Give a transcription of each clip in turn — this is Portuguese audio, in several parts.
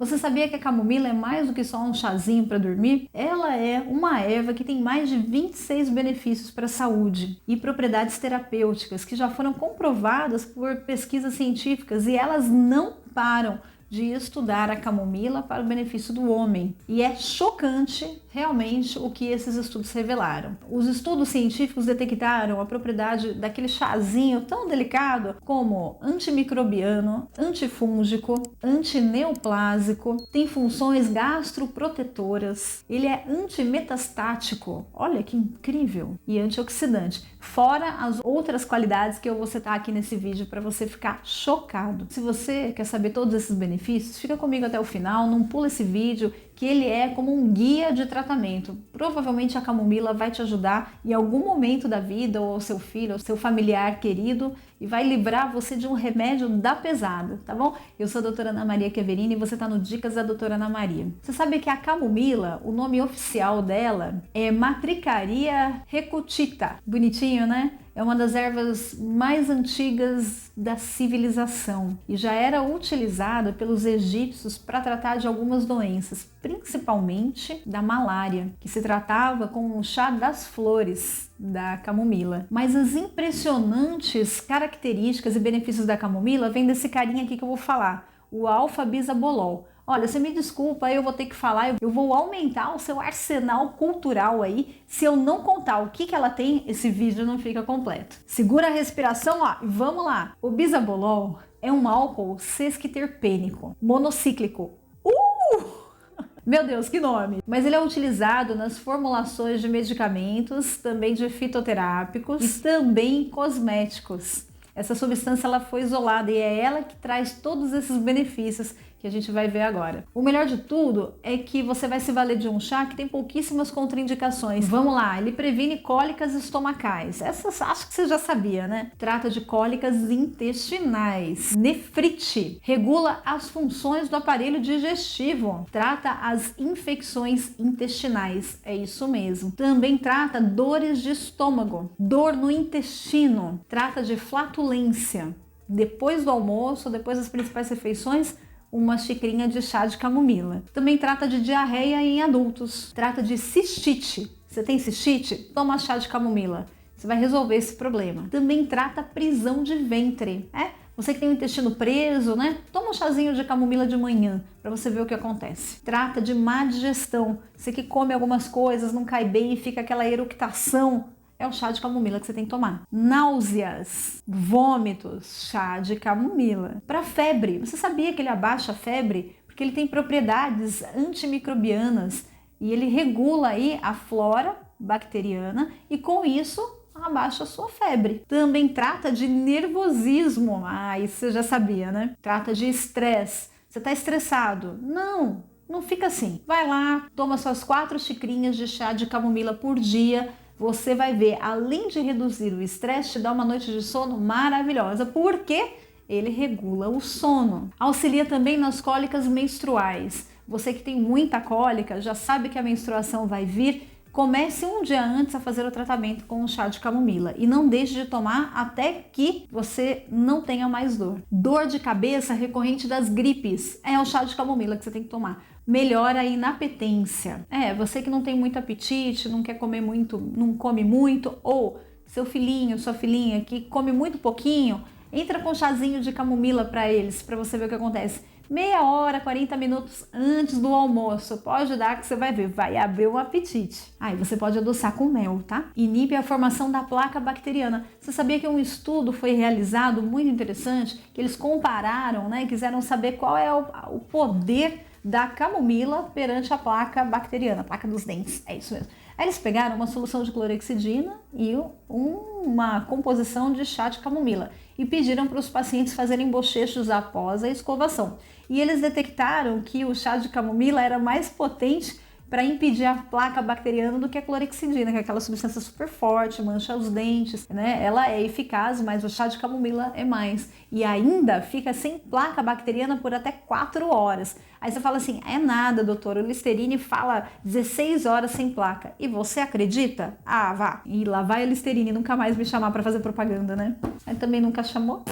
Você sabia que a camomila é mais do que só um chazinho para dormir? Ela é uma erva que tem mais de 26 benefícios para a saúde e propriedades terapêuticas que já foram comprovadas por pesquisas científicas, e elas não param de estudar a camomila para o benefício do homem. E é chocante realmente o que esses estudos revelaram. Os estudos científicos detectaram a propriedade daquele chazinho tão delicado como antimicrobiano, antifúngico, antineoplásico, tem funções gastroprotetoras, ele é antimetastático, olha que incrível, e antioxidante, fora as outras qualidades que eu vou citar aqui nesse vídeo para você ficar chocado. Se você quer saber todos esses benefícios, fica comigo até o final, não pula esse vídeo, que ele é como um guia de tratamento. Provavelmente a camomila vai te ajudar em algum momento da vida, ou seu filho, ou seu familiar querido, e vai livrar você de um remédio da pesada, tá bom? Eu sou a doutora Ana Maria Chiaverini e você tá no Dicas da Doutora Ana Maria. Você sabe que a camomila, o nome oficial dela é Matricaria recutita. Bonitinho, né? É uma das ervas mais antigas da civilização e já era utilizada pelos egípcios para tratar de algumas doenças, principalmente da malária, que se tratava com o chá das flores da camomila. Mas as impressionantes características e benefícios da camomila vêm desse carinha aqui que eu vou falar, o alfa-bisabolol. Olha, você me desculpa, eu vou ter que falar, eu vou aumentar o seu arsenal cultural aí. Se eu não contar o que ela tem, esse vídeo não fica completo. Segura a respiração, ó, e vamos lá. O bisabolol é um álcool sesquiterpênico, monocíclico. Meu Deus, que nome! Mas ele é utilizado nas formulações de medicamentos, também de fitoterápicos e também cosméticos. Essa substância ela foi isolada e é ela que traz todos esses benefícios que a gente vai ver agora. O melhor de tudo é que você vai se valer de um chá que tem pouquíssimas contraindicações. Vamos lá, ele previne cólicas estomacais. Essas acho que você já sabia, né? Trata de cólicas intestinais. Nefrite, regula as funções do aparelho digestivo. Trata as infecções intestinais, é isso mesmo. Também trata dores de estômago, dor no intestino. Trata de flatulência. Depois do almoço, depois das principais refeições, uma xicrinha de chá de camomila. Também trata de diarreia em adultos. Trata de cistite. Você tem cistite? Toma chá de camomila. Você vai resolver esse problema. Também trata prisão de ventre. Você que tem o intestino preso, né? Toma um chazinho de camomila de manhã para você ver o que acontece. Trata de má digestão. Você que come algumas coisas, não cai bem e fica aquela eructação. É o chá de camomila que você tem que tomar. Náuseas, vômitos, chá de camomila. Para febre, você sabia que ele abaixa a febre? Porque ele tem propriedades antimicrobianas e ele regula aí a flora bacteriana e com isso abaixa a sua febre. Também trata de nervosismo. Isso você já sabia, né? Trata de estresse. Você está estressado? Não fica assim. Vai lá, toma suas 4 xicrinhas de chá de camomila por dia. Você vai ver, além de reduzir o estresse, te dá uma noite de sono maravilhosa, porque ele regula o sono. Auxilia também nas cólicas menstruais. Você que tem muita cólica, já sabe que a menstruação vai vir, comece um dia antes a fazer o tratamento com o chá de camomila e não deixe de tomar até que você não tenha mais dor. Dor de cabeça recorrente das gripes, é o chá de camomila que você tem que tomar. Melhora a inapetência. Você que não tem muito apetite, não quer comer muito, não come muito, ou seu filhinho, sua filhinha que come muito pouquinho, entra com um chazinho de camomila para eles, para você ver o que acontece. Meia hora, 40 minutos antes do almoço. Pode dar que você vai ver, vai abrir o apetite. E você pode adoçar com mel, tá? Inibe a formação da placa bacteriana. Você sabia que um estudo foi realizado muito interessante, que eles compararam, né? Quiseram saber qual é o poder da camomila perante a placa bacteriana, a placa dos dentes, é isso mesmo. Aí eles pegaram uma solução de clorexidina e uma composição de chá de camomila e pediram para os pacientes fazerem bochechos após a escovação. E eles detectaram que o chá de camomila era mais potente para impedir a placa bacteriana do que a clorexidina, que é aquela substância super forte, mancha os dentes, né? Ela é eficaz, mas o chá de camomila é mais. E ainda fica sem placa bacteriana por até 4 horas. Aí você fala assim, é nada, doutor, o Listerine fala 16 horas sem placa. E você acredita? Vá. E lá vai a Listerine nunca mais me chamar para fazer propaganda, né? Aí também nunca chamou.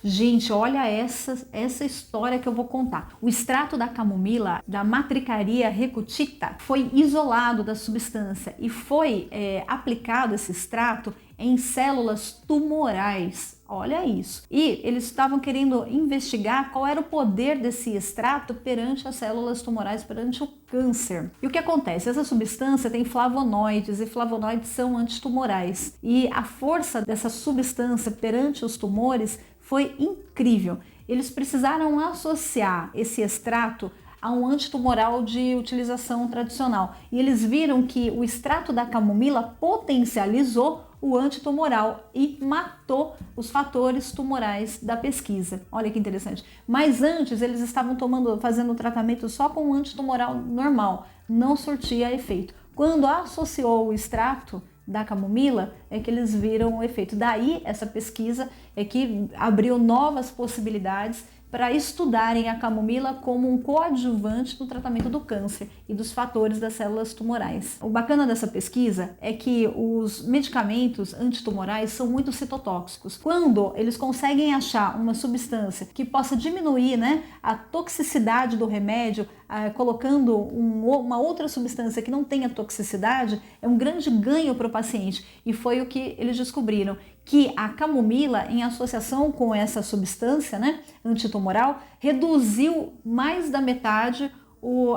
Gente, olha essa história que eu vou contar. O extrato da camomila, da Matricaria recutita, foi isolado da substância e foi aplicado esse extrato em células tumorais. Olha isso. E eles estavam querendo investigar qual era o poder desse extrato perante as células tumorais, perante o câncer. E o que acontece? Essa substância tem flavonoides e flavonoides são antitumorais. E a força dessa substância perante os tumores foi incrível. Eles precisaram associar esse extrato a um antitumoral de utilização tradicional. E eles viram que o extrato da camomila potencializou o antitumoral e matou os fatores tumorais da pesquisa. Olha que interessante. Mas antes eles estavam fazendo o tratamento só com o antitumoral normal, não surtia efeito. Quando associou o extrato da camomila é que eles viram o efeito. Daí essa pesquisa é que abriu novas possibilidades para estudarem a camomila como um coadjuvante no tratamento do câncer e dos fatores das células tumorais. O bacana dessa pesquisa é que os medicamentos antitumorais são muito citotóxicos. Quando eles conseguem achar uma substância que possa diminuir, a toxicidade do remédio, colocando uma outra substância que não tenha toxicidade, é um grande ganho para o paciente. E foi o que eles descobriram, que a camomila, em associação com essa substância antitumoral, reduziu mais da metade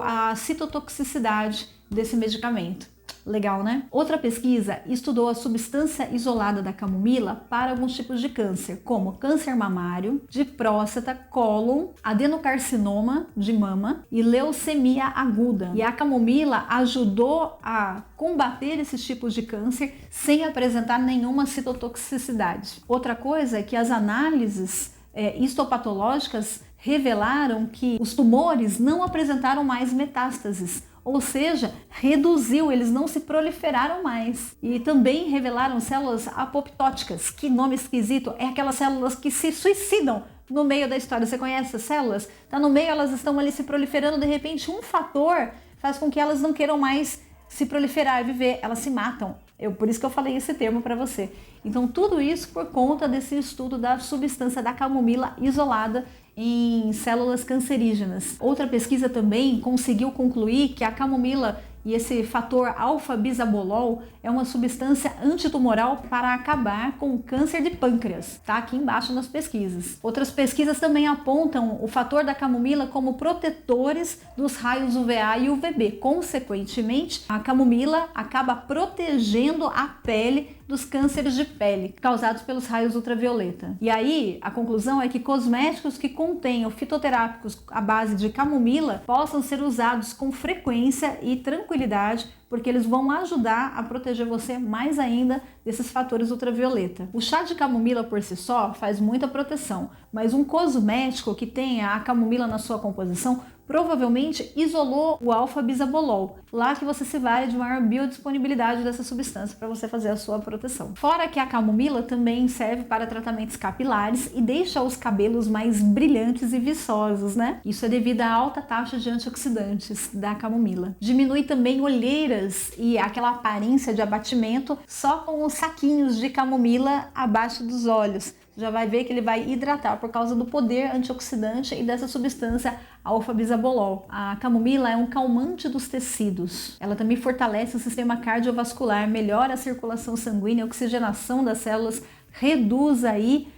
a citotoxicidade desse medicamento. Legal, né? Outra pesquisa estudou a substância isolada da camomila para alguns tipos de câncer, como câncer mamário, de próstata, cólon, adenocarcinoma de mama e leucemia aguda. E a camomila ajudou a combater esses tipos de câncer sem apresentar nenhuma citotoxicidade. Outra coisa é que as análises histopatológicas revelaram que os tumores não apresentaram mais metástases, ou seja, reduziu, eles não se proliferaram mais. E também revelaram células apoptóticas. Que nome esquisito, é aquelas células que se suicidam no meio da história. Você conhece essas células? Tá no meio, elas estão ali se proliferando, de repente um fator faz com que elas não queiram mais se proliferar e viver, elas se matam. Por isso que eu falei esse termo para você. Então tudo isso por conta desse estudo da substância da camomila isolada em células cancerígenas. Outra pesquisa também conseguiu concluir que a camomila e esse fator alfa-bisabolol é uma substância antitumoral para acabar com o câncer de pâncreas, tá aqui embaixo nas pesquisas. Outras pesquisas também apontam o fator da camomila como protetores dos raios UVA e UVB. Consequentemente, a camomila acaba protegendo a pele dos cânceres de pele causados pelos raios ultravioleta. E aí, a conclusão é que cosméticos que contenham fitoterápicos à base de camomila possam ser usados com frequência e tranquilidade, porque eles vão ajudar a proteger você mais ainda desses fatores ultravioleta. O chá de camomila por si só faz muita proteção, mas um cosmético que tenha a camomila na sua composição provavelmente isolou o alfa-bisabolol, lá que você se vale de maior biodisponibilidade dessa substância para você fazer a sua proteção. Fora que a camomila também serve para tratamentos capilares e deixa os cabelos mais brilhantes e viçosos, Isso é devido à alta taxa de antioxidantes da camomila. Diminui também olheiras e aquela aparência de abatimento só com os saquinhos de camomila abaixo dos olhos. Já vai ver que ele vai hidratar por causa do poder antioxidante e dessa substância alfa-bisabolol. A camomila é um calmante dos tecidos. Ela também fortalece o sistema cardiovascular, melhora a circulação sanguínea, a oxigenação das células, reduz aí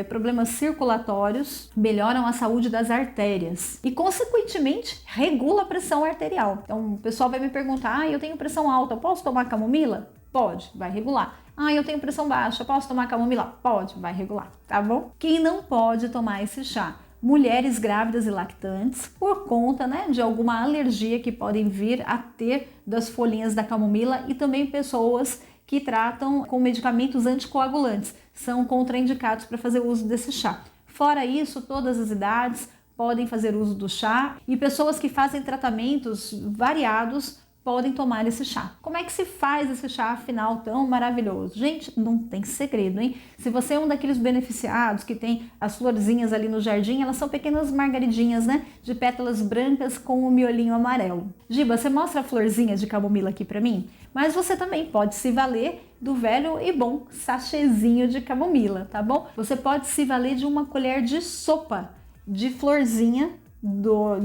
problemas circulatórios, melhoram a saúde das artérias e, consequentemente, regula a pressão arterial. Então, o pessoal vai me perguntar, eu tenho pressão alta, posso tomar camomila? Pode, vai regular. Eu tenho pressão baixa, posso tomar camomila? Pode, vai regular, tá bom? Quem não pode tomar esse chá? Mulheres grávidas e lactantes, por conta de alguma alergia que podem vir a ter das folhinhas da camomila, e também pessoas que tratam com medicamentos anticoagulantes, são contraindicados para fazer uso desse chá. Fora isso, todas as idades podem fazer uso do chá, e pessoas que fazem tratamentos variados podem tomar esse chá. Como é que se faz esse chá afinal tão maravilhoso? Gente, não tem segredo, hein? Se você é um daqueles beneficiados que tem as florzinhas ali no jardim, elas são pequenas margaridinhas, né? De pétalas brancas com o miolinho amarelo. Giba, você mostra a florzinha de camomila aqui pra mim? Mas você também pode se valer do velho e bom sachêzinho de camomila, tá bom? Você pode se valer de uma colher de sopa de florzinha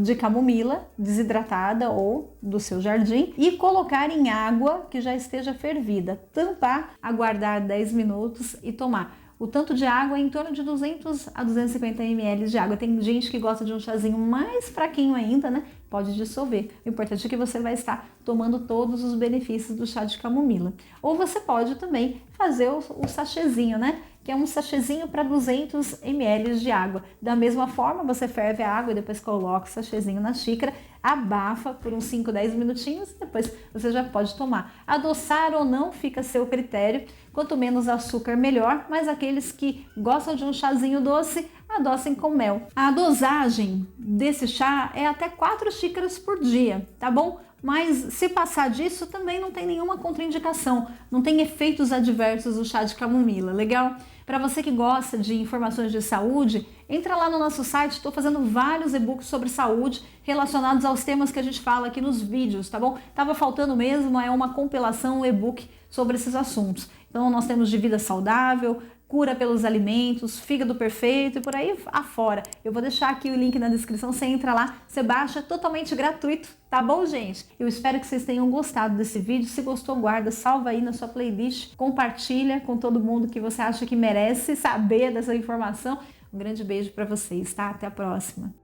de camomila desidratada ou do seu jardim e colocar em água que já esteja fervida, tampar, aguardar 10 minutos e tomar. O tanto de água é em torno de 200 a 250 ml de água. Tem gente que gosta de um chazinho mais fraquinho ainda, né? Pode dissolver. O importante é que você vai estar tomando todos os benefícios do chá de camomila. Ou você pode também fazer o sachêzinho, né? Que é um sachêzinho para 200 ml de água. Da mesma forma, você ferve a água e depois coloca o sachêzinho na xícara, abafa por uns 5, 10 minutinhos e depois você já pode tomar. Adoçar ou não fica a seu critério. Quanto menos açúcar, melhor, mas aqueles que gostam de um chazinho doce, adocem com mel. A dosagem desse chá é até 4 xícaras por dia, tá bom? Mas se passar disso, também não tem nenhuma contraindicação, não tem efeitos adversos do chá de camomila, legal? Para você que gosta de informações de saúde, entra lá no nosso site, estou fazendo vários e-books sobre saúde relacionados aos temas que a gente fala aqui nos vídeos, tá bom? Tava faltando mesmo, é uma compilação, um e-book sobre esses assuntos. Então nós temos de vida saudável, cura pelos alimentos, fígado perfeito e por aí afora. Eu vou deixar aqui o link na descrição, você entra lá, você baixa totalmente gratuito, tá bom, gente? Eu espero que vocês tenham gostado desse vídeo. Se gostou, guarda, salva aí na sua playlist, compartilha com todo mundo que você acha que merece saber dessa informação. Um grande beijo para vocês, tá? Até a próxima.